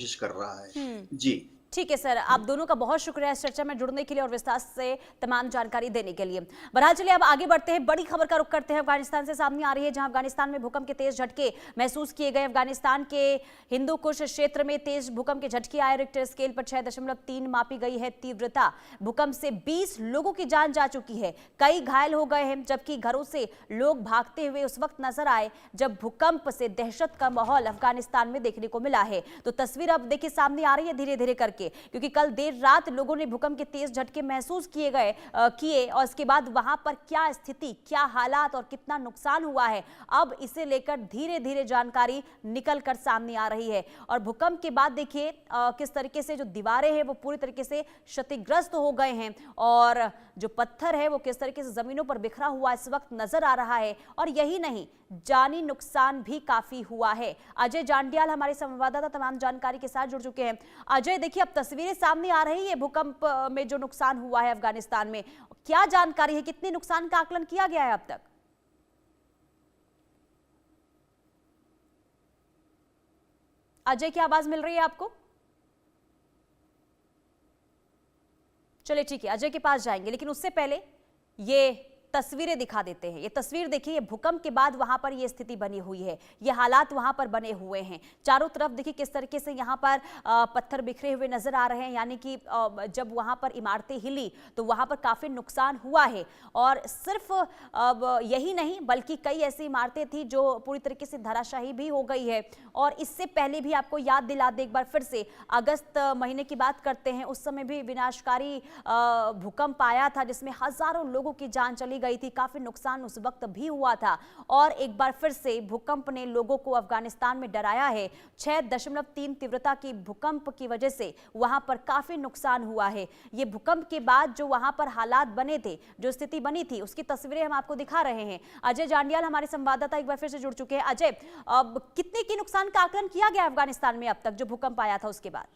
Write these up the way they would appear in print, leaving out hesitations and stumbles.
कोशिश कर रहा है। जी ठीक है सर, आप दोनों का बहुत शुक्रिया इस चर्चा में जुड़ने के लिए और विस्तार से तमाम जानकारी देने के लिए। बहरहाल चलिए अब आगे बढ़ते हैं, बड़ी खबर का रुख करते हैं। अफगानिस्तान से सामने आ रही है, जहां अफगानिस्तान में भूकंप के तेज झटके महसूस किए गए। अफगानिस्तान के हिंदू कुश क्षेत्र में तेज भूकंप के झटके आए। रिक्टर स्केल पर 6.3 मापी गई है तीव्रता। भूकंप से 20 लोगों की जान जा चुकी है, कई घायल हो गए हैं, जबकि घरों से लोग भागते हुए उस वक्त नजर आए जब भूकंप से दहशत का माहौल अफगानिस्तान में देखने को मिला है। तो तस्वीर अब देखिए सामने आ रही है धीरे धीरे करके, क्योंकि कल देर रात लोगों ने भूकंप के तेज झटके महसूस किए और इसके बाद वहां पर क्या स्थिति, क्या हालात और कितना नुकसान हुआ है, अब इसे लेकर धीरे धीरे जानकारी निकल कर सामने आ रही है। और भूकंप के बाद देखिए किस तरीके से जो दीवारें हैं वो पूरी तरीके से क्षतिग्रस्त हो गए हैं और जो पत्थर है वो किस तरीके से जमीनों पर बिखरा हुआ इस वक्त नजर आ रहा है। और यही नहीं, जानी नुकसान भी काफी हुआ है। अजय जांडियाल हमारे संवाददाता तमाम जानकारी के साथ जुड़ चुके हैं। अजय देखिए, अब तस्वीरें सामने आ रही है भूकंप में जो नुकसान हुआ है अफगानिस्तान में, क्या जानकारी है, कितने नुकसान का आकलन किया गया है अब तक? अजय की आवाज मिल रही है आपको? चलिए ठीक है, अजय के पास जाएंगे, लेकिन उससे पहले ये तस्वीरें दिखा देते हैं। ये तस्वीर देखिए, ये भूकंप के बाद वहां पर ये स्थिति बनी हुई है, ये हालात वहां पर बने हुए हैं। चारों तरफ देखिए किस तरीके से यहां पर पत्थर बिखरे हुए नजर आ रहे हैं, यानी कि जब वहां पर इमारतें हिली तो वहां पर काफी नुकसान हुआ है। और सिर्फ यही नहीं बल्कि कई ऐसी इमारतें थी जो पूरी तरीके से धराशायी भी हो गई है। और इससे पहले भी आपको याद दिला दे एक बार फिर से, अगस्त महीने की बात करते हैं, उस समय भी विनाशकारी भूकंप आया था जिसमें हजारों लोगों की जान चली गई थी, काफी नुकसान उस वक्त भी हुआ था। और एक बार फिर से भूकंप ने लोगों को अफगानिस्तान में डराया है। 6.3 तीव्रता की भूकंप की वजह से वहां पर काफी नुकसान हुआ है। ये भूकंप के बाद जो वहां पर हालात बने थे, जो स्थिति बनी थी, उसकी तस्वीरें हम आपको दिखा रहे हैं। अजय जांडियाल हमारे संवाददाता एक बार फिर से जुड़ चुके हैं। अजय, अब कितने की नुकसान का आकलन किया गया अफगानिस्तान में अब तक जो भूकंप आया था उसके बाद?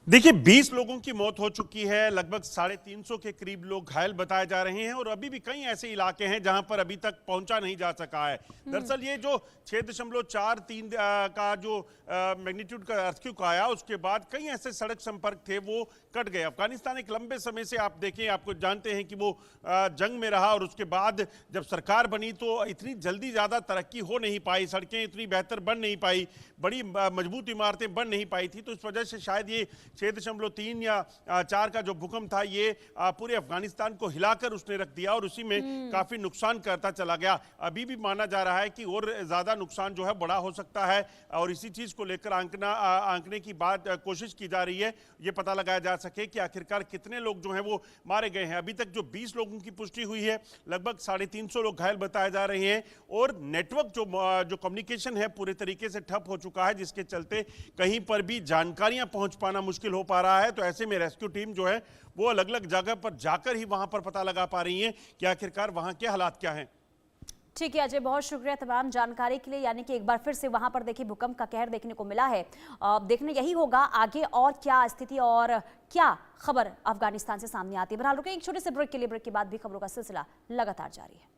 देखिए 20 लोगों की मौत हो चुकी है, लगभग 350 के करीब लोग घायल बताए जा रहे हैं और अभी भी कई ऐसे इलाके हैं जहां पर अभी तक पहुंचा नहीं जा सका है। दरअसल ये जो 6.43 का जो मैग्नीट्यूड का अर्थक्वेक आया, उसके बाद कई ऐसे सड़क संपर्क थे वो कट गए। अफगानिस्तान एक लंबे समय से आप देखें, आपको जानते हैं कि वो जंग में रहा और उसके बाद जब सरकार बनी तो इतनी जल्दी ज़्यादा तरक्की हो नहीं पाई, सड़कें इतनी बेहतर बन नहीं पाई, बड़ी मजबूत इमारतें बन नहीं पाई थी। तो इस वजह से शायद ये 6.3 या 4 का जो भूकंप था ये पूरे अफगानिस्तान को हिलाकर उसने रख दिया और उसी में काफी नुकसान करता चला गया। अभी भी माना जा रहा है कि और ज्यादा नुकसान जो है बड़ा हो सकता है और इसी चीज को लेकर आंकने की बात कोशिश की जा रही है, ये पता लगाया जा सके कि आखिरकार कितने लोग जो हैं वो मारे गए हैं। अभी तक जो 20 लोगों की पुष्टि हुई है, लगभग 350 लोग घायल बताए जा रहे हैं और नेटवर्क जो कम्युनिकेशन है पूरे तरीके से ठप हो चुका है, जिसके चलते कहीं पर भी जानकारियां पहुंच पाना मुश्किल हो पा रहा है। तो ऐसे में रेस्क्यू टीम जो है वो अलग अलग जगह पर जाकर ही वहां पर पता लगा पा रही है कि आखिरकार वहां के हालात क्या हैं। ठीक है अजय, बहुत शुक्रिया तमाम जानकारी के लिए। यानी कि एक बार फिर से वहां पर देखिए भूकंप का कहर देखने को मिला है। देखना यही होगा आगे और क्या स्थिति और क्या खबर अफगानिस्तान से सामने आती है। बहरहाल रुके एक छोटे से ब्रेक के लिए, ब्रेक के बाद भी खबरों का सिलसिला लगातार जारी है।